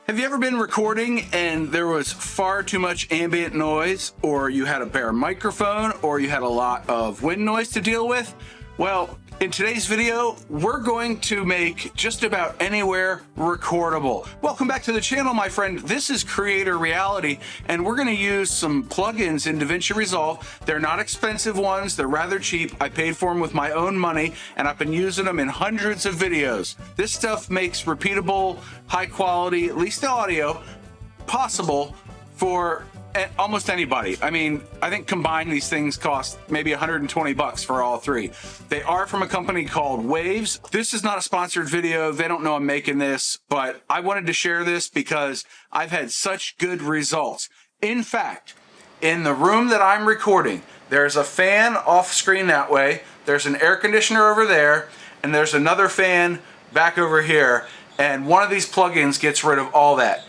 Have you ever been recording and there was far too much ambient noise, or you had a bare microphone, or you had a lot of wind noise to deal with? Well, in today's video, we're going to make just about anywhere recordable. Welcome back to the channel, my friend. This is Creator Reality, and we're gonna use some plugins in Davinci Resolve. They're not expensive ones, they're rather cheap. I paid for them with my own money, and I've been using them in hundreds of videos. This stuff makes repeatable, high quality, at least audio, possible for almost anybody. I mean, I think combined these things cost maybe 120 bucks for all three. They are from a company called WHOAH. This is not a sponsored video. They don't know I'm making this, but I wanted to share this because I've had such good results. In fact, in the room that I'm recording, there's a fan off screen that way, there's an air conditioner over there, and there's another fan back over here, and one of these plugins gets rid of all that.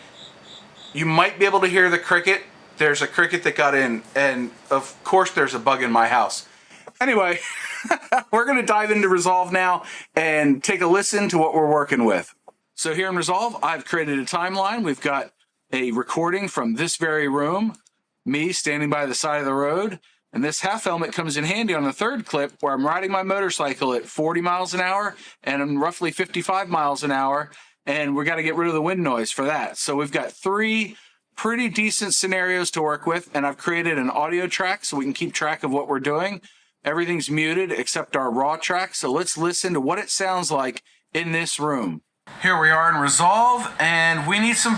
You might be able to hear the cricket. There's a cricket that got in, and of course there's a bug in my house. Anyway, we're gonna dive into Resolve now and take a listen to what we're working with. So here in Resolve, I've created a timeline. We've got a recording from this very room, me standing by the side of the road, and this half helmet comes in handy on the third clip where I'm riding my motorcycle at 40 miles an hour and I'm roughly 55 miles an hour, and we gotta get rid of the wind noise for that. So we've got three pretty decent scenarios to work with, and I've created an audio track so we can keep track of what we're doing. Everything's muted except our raw track, so let's listen to what it sounds like in this room. Here we are in Resolve, and we need some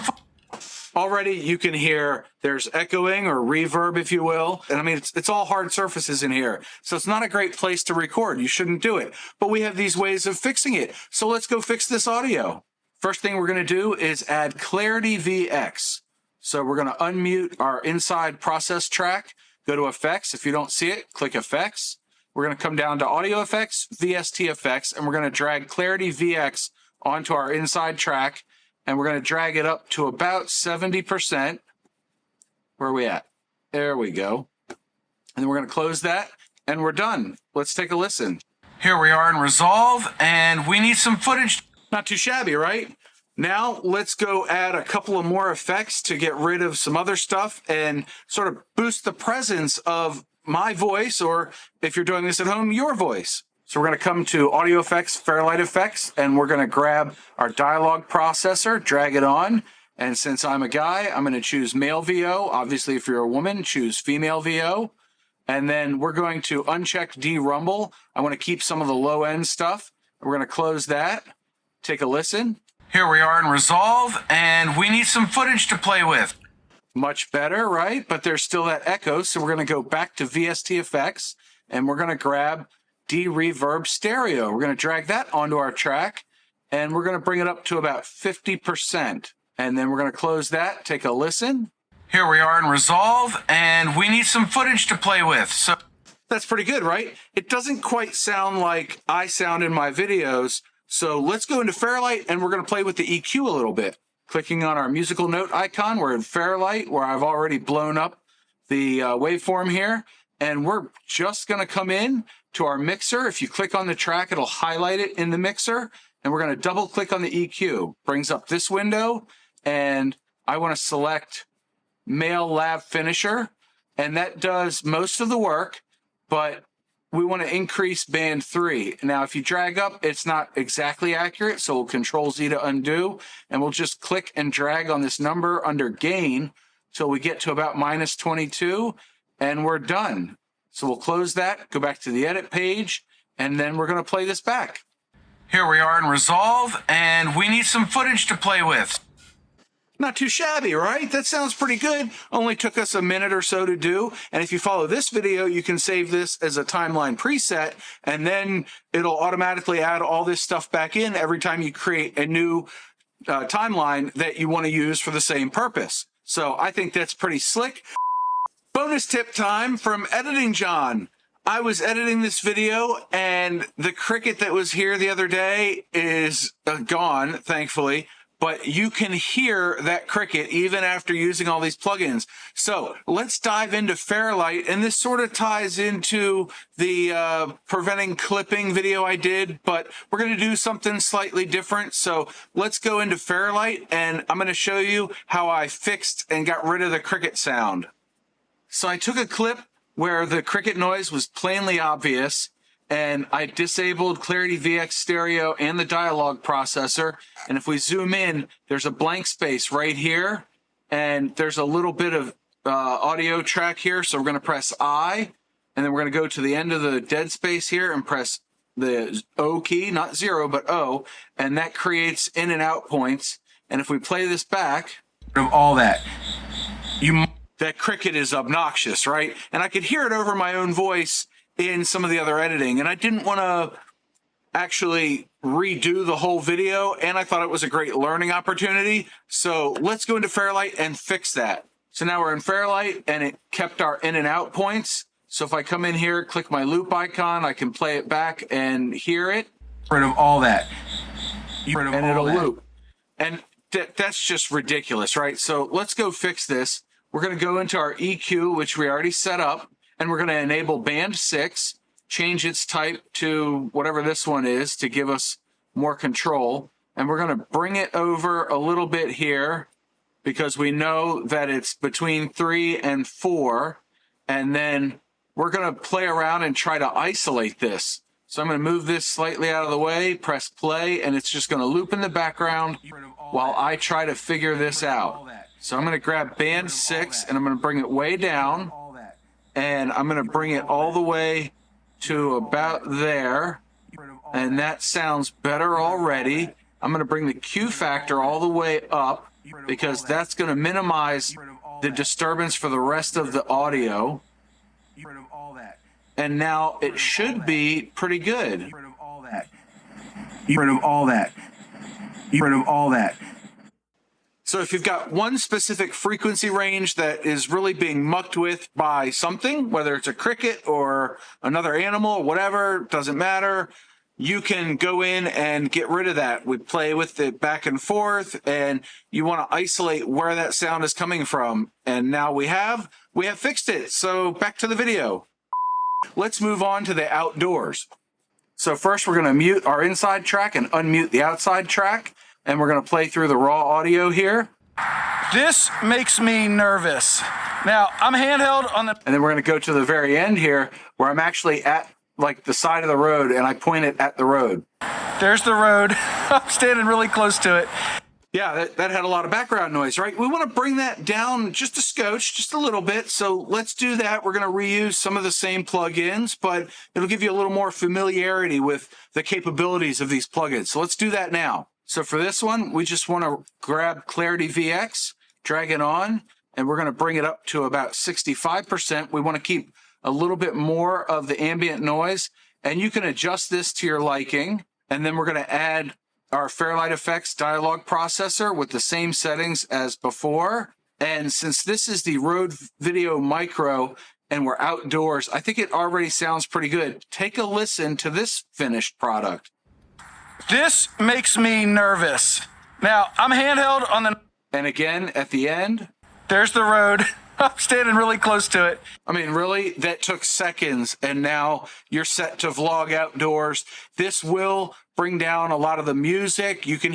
already you can hear there's echoing or reverb, if you will. And I mean, it's all hard surfaces in here, so it's not a great place to record. You shouldn't do it, but we have these ways of fixing it. So let's go fix this audio. First thing we're going to do is add Clarity VX. So we're going to unmute our inside process track, go to effects. If you don't see it, click effects. We're going to come down to audio effects, VST effects, and we're going to drag Clarity VX onto our inside track, and we're going to drag it up to about 70%. Where are we at? There we go. And then we're going to close that, and we're done. Let's take a listen. Here we are in Resolve, and we need some footage. Not too shabby, right? Now let's go add a couple of more effects to get rid of some other stuff and sort of boost the presence of my voice, or if you're doing this at home, your voice. So we're going to come to audio effects, Fairlight effects, and we're going to grab our dialogue processor, drag it on. And since I'm a guy, I'm going to choose male VO. Obviously, if you're a woman, choose female VO. And then we're going to uncheck D-Rumble. I want to keep some of the low end stuff. We're going to close that. Take a listen. Here we are in Resolve, and we need some footage to play with. Much better, right? But there's still that echo, so we're going to go back to VST effects, and we're going to grab D-Reverb Stereo. We're going to drag that onto our track, and we're going to bring it up to about 50%. And then we're going to close that, take a listen. Here we are in Resolve, and we need some footage to play with. So that's pretty good, right? It doesn't quite sound like I sound in my videos. So let's go into Fairlight, and we're going to play with the EQ a little bit. Clicking on our musical note icon, we're in Fairlight, where I've already blown up the waveform here. And we're just going to come in to our mixer. If you click on the track, it'll highlight it in the mixer. And we're going to double click on the EQ. Brings up this window, and I want to select Male Lab Finisher. And that does most of the work, but we want to increase band 3. Now, if you drag up, it's not exactly accurate, so we'll Control Z to undo, and we'll just click and drag on this number under gain till we get to about -22, and we're done. So we'll close that, go back to the edit page, and then we're going to play this back. Here we are in Resolve, and we need some footage to play with. Not too shabby, right? That sounds pretty good. Only took us a minute or so to do. And if you follow this video, you can save this as a timeline preset, and then it'll automatically add all this stuff back in every time you create a new timeline that you want to use for the same purpose. So I think that's pretty slick. Bonus tip time from Editing John. I was editing this video, and the cricket that was here the other day is gone, thankfully. but you can hear that cricket even after using all these plugins. So let's dive into Fairlight, and this sort of ties into the preventing clipping video I did, but we're going to do something slightly different. So let's go into Fairlight, and I'm going to show you how I fixed and got rid of the cricket sound. So I took a clip where the cricket noise was plainly obvious, and I disabled Clarity VX stereo and the dialogue processor. And if we zoom in, there's a blank space right here, and there's a little bit of audio track here. So we're going to press I, and then we're going to go to the end of the dead space here and press the O key, not 0, but O, and that creates in and out points. And if we play this back, of all that, that cricket is obnoxious, right? And I could hear it over my own voice in some of the other editing, and I didn't want to actually redo the whole video, and I thought it was a great learning opportunity. So let's go into Fairlight and fix that. So now we're in Fairlight, and it kept our in and out points. So if I come in here, click my loop icon, I can play it back and hear it. Rid of all that. And it'll loop. And that's just ridiculous, right? So let's go fix this. We're going to go into our EQ, which we already set up, and we're going to enable band 6, change its type to whatever this one is to give us more control. And we're going to bring it over a little bit here because we know that it's between 3 and 4. And then we're going to play around and try to isolate this. So I'm going to move this slightly out of the way, press play, and it's just going to loop in the background while I try to figure this out. So I'm going to grab band 6 and I'm going to bring it way down, and I'm going to bring it all the way to about there, and that sounds better already. I'm going to bring the Q factor all the way up because that's going to minimize the disturbance for the rest of the audio. And now it should be pretty good. Get rid of all that. Get rid of all that. Get rid of all that. So if you've got one specific frequency range that is really being mucked with by something, whether it's a cricket or another animal or whatever, doesn't matter, you can go in and get rid of that. We play with it back and forth, and you want to isolate where that sound is coming from. And now we have fixed it. So back to the video. Let's move on to the outdoors. So first we're going to mute our inside track and unmute the outside track. And we're going to play through the raw audio here. This makes me nervous. Now, I'm handheld on the... And then we're going to go to the very end here where I'm actually at like the side of the road and I point it at the road. There's the road. I'm standing really close to it. Yeah, that had a lot of background noise, right? We want to bring that down just a scotch, just a little bit. So let's do that. We're going to reuse some of the same plugins, but it'll give you a little more familiarity with the capabilities of these plugins. So let's do that now. So for this one, we just want to grab Clarity VX, drag it on, and we're going to bring it up to about 65%. We want to keep a little bit more of the ambient noise, and you can adjust this to your liking. And then we're going to add our Fairlight Effects dialogue processor with the same settings as before. And since this is the Rode Video Micro and we're outdoors, I think it already sounds pretty good. Take a listen to this finished product. This makes me nervous. Now, I'm handheld on the... And again, at the end, there's the road. I'm standing really close to it. I mean, really, that took seconds, and now you're set to vlog outdoors. This will bring down a lot of the music. You can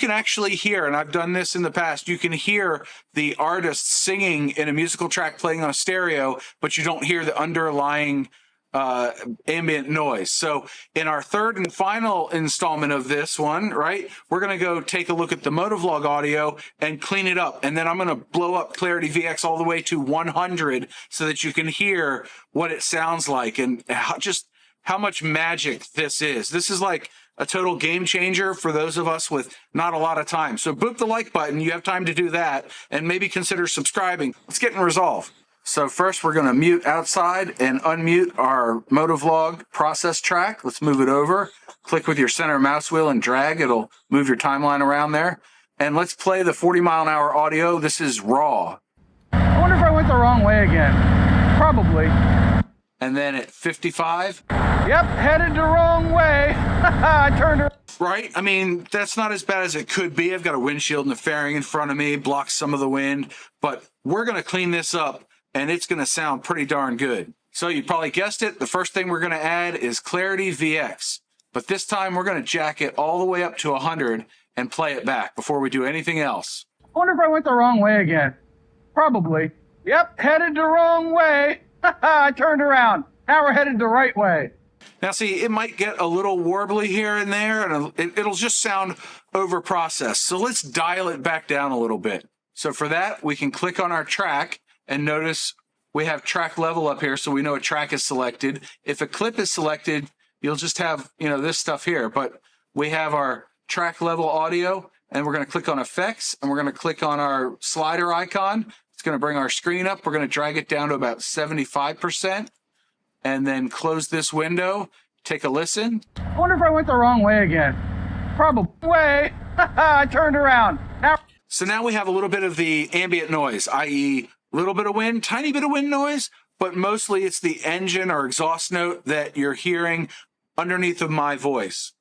actually hear, and I've done this in the past, you can hear the artist singing in a musical track playing on a stereo, but you don't hear the underlying ambient noise. So in our third and final installment of this one, right, we're going to go take a look at the motovlog audio and clean it up. And then I'm going to blow up Clarity VX all the way to 100 so that you can hear what it sounds like and how much magic this is. This is like a total game changer for those of us with not a lot of time. So boop the like button. You have time to do that, and maybe consider subscribing. Let's get in Resolve. So first we're going to mute outside and unmute our motovlog process track. Let's move it over. Click with your center mouse wheel and drag. It'll move your timeline around there. And let's play the 40-mile-an-hour audio. This is raw. I wonder if I went the wrong way again. Probably. And then at 55. Yep, headed the wrong way. I turned around. Right? I mean, that's not as bad as it could be. I've got a windshield and a fairing in front of me, blocks some of the wind, but we're going to clean this up and it's going to sound pretty darn good. So you probably guessed it. The first thing we're going to add is Clarity VX, but this time we're going to jack it all the way up to 100 and play it back before we do anything else. I wonder if I went the wrong way again. Probably. Yep, headed the wrong way. I turned around. Now we're headed the right way. Now see, it might get a little warbly here and there, and it'll just sound over-processed. So let's dial it back down a little bit. So for that, we can click on our track and notice we have track level up here, so we know a track is selected. If a clip is selected, you'll just have, this stuff here, but we have our track level audio, and we're going to click on effects, and we're going to click on our slider icon. It's going to bring our screen up. We're going to drag it down to about 75%. And then close this window, take a listen. I wonder if I went the wrong way again. Probably way. I turned around. So now we have a little bit of the ambient noise, i.e. a little bit of wind, tiny bit of wind noise, but mostly it's the engine or exhaust note that you're hearing underneath of my voice.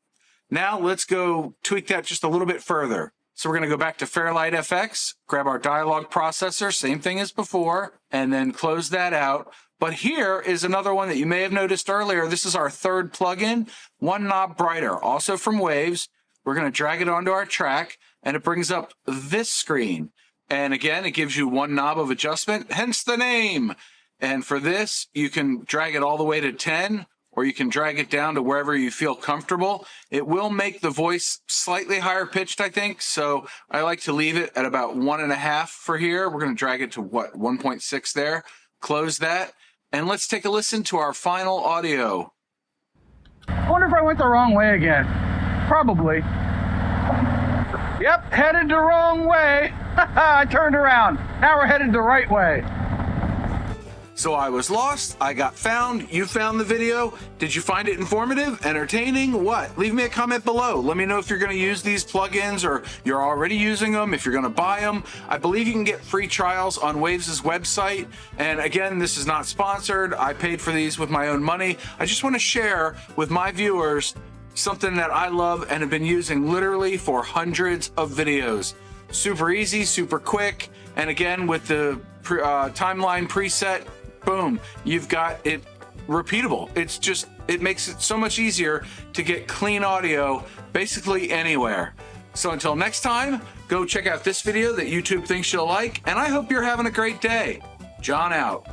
Now let's go tweak that just a little bit further. So we're going to go back to Fairlight FX, grab our dialogue processor, same thing as before, and then close that out. But here is another one that you may have noticed earlier. This is our third plugin, One Knob Brighter, also from Waves. We're going to drag it onto our track, and it brings up this screen. And again, it gives you one knob of adjustment, hence the name. And for this, you can drag it all the way to 10, or you can drag it down to wherever you feel comfortable. It will make the voice slightly higher pitched, I think. So I like to leave it at about 1.5 for here. We're going to drag it to 1.6 there. Close that. And let's take a listen to our final audio. I wonder if I went the wrong way again. Probably. Yep, headed the wrong way. I turned around. Now we're headed the right way. So I was lost, I got found, you found the video. Did you find it informative, entertaining, what? Leave me a comment below. Let me know if you're gonna use these plugins or you're already using them, if you're gonna buy them. I believe you can get free trials on Waves' website. And again, this is not sponsored. I paid for these with my own money. I just wanna share with my viewers something that I love and have been using literally for hundreds of videos. Super easy, super quick. And again, with the timeline preset, boom, you've got it repeatable. It makes it so much easier to get clean audio basically anywhere. So until next time, go check out this video that YouTube thinks you'll like, and I hope you're having a great day. John out.